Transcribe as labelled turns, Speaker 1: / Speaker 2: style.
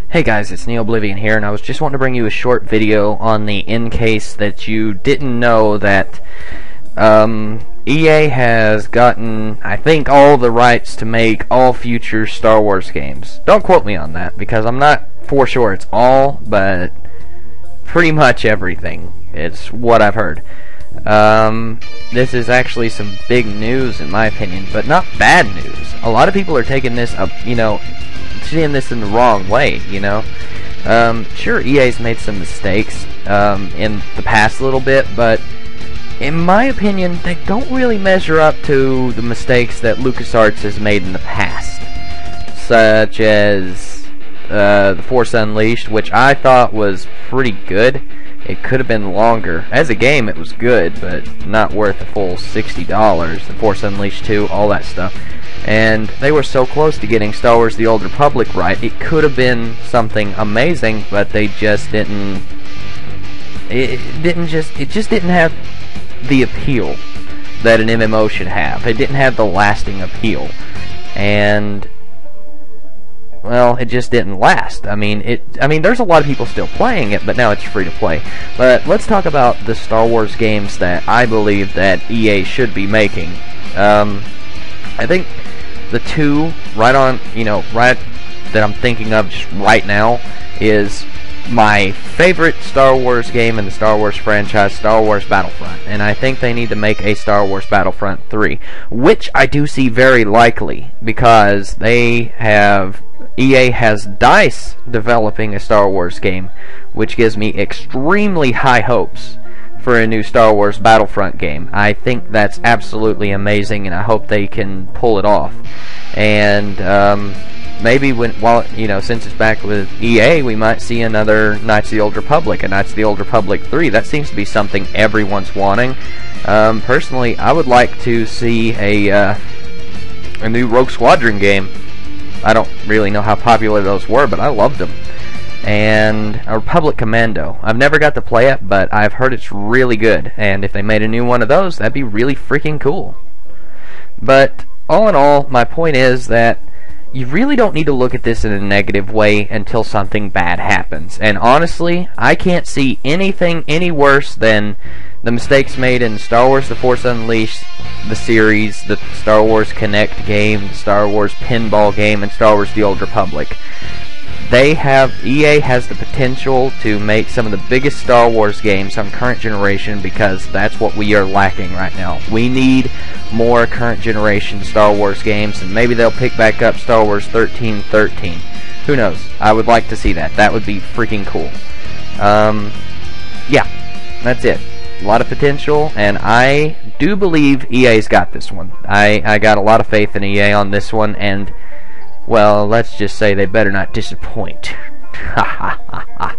Speaker 1: Hey guys, it's NeoBlivion here, and I was just wanting to bring you a short video on the in case that you didn't know that EA has gotten, I think, all the rights to make all future Star Wars games. Don't quote me on that, because I'm not for sure it's all, but pretty much everything. It's what I've heard. This is actually some big news in my opinion, but not bad news. A lot of people are taking this up, seeing this in the wrong way, Sure, EA's made some mistakes in the past a little bit, but in my opinion, they don't really measure up to the mistakes that LucasArts has made in the past, such as The Force Unleashed, which I thought was pretty good. It could have been longer. As a game, it was good, but not worth the full $60. The Force Unleashed 2, all that stuff. And they were so close to getting Star Wars The Old Republic right. It could have been something amazing, but they just didn't. It just didn't have the appeal that an MMO should have. It didn't have the lasting appeal. And well, it just didn't last. I mean, there's a lot of people still playing it, but now it's free to play. But let's talk about the Star Wars games that I believe that EA should be making. I think the two right that I'm thinking of just right now is my favorite Star Wars game in the Star Wars franchise, Star Wars Battlefront. And I think they need to make a Star Wars Battlefront 3, which I do see very likely, because EA has DICE developing a Star Wars game, which gives me extremely high hopes for a new Star Wars Battlefront game. I think that's absolutely amazing, and I hope they can pull it off. And maybe since it's back with EA, we might see another Knights of the Old Republic, a Knights of the Old Republic 3. That seems to be something everyone's wanting. Personally, I would like to see a new Rogue Squadron game. I don't really know how popular those were, but I loved them. And a Republic Commando. I've never got to play it, but I've heard it's really good. And if they made a new one of those, that'd be really freaking cool. But all in all, my point is that you really don't need to look at this in a negative way until something bad happens. And honestly, I can't see anything any worse than the mistakes made in Star Wars The Force Unleashed, the series, the Star Wars Kinect game, the Star Wars Pinball game, and Star Wars The Old Republic. EA has the potential to make some of the biggest Star Wars games on current generation, because that's what we are lacking right now. We need more current generation Star Wars games, and maybe they'll pick back up Star Wars 1313. Who knows? I would like to see that. That would be freaking cool. Yeah, that's it. A lot of potential, and I do believe EA's got this one. I got a lot of faith in EA on this one, and well, let's just say they better not disappoint. Ha ha ha ha.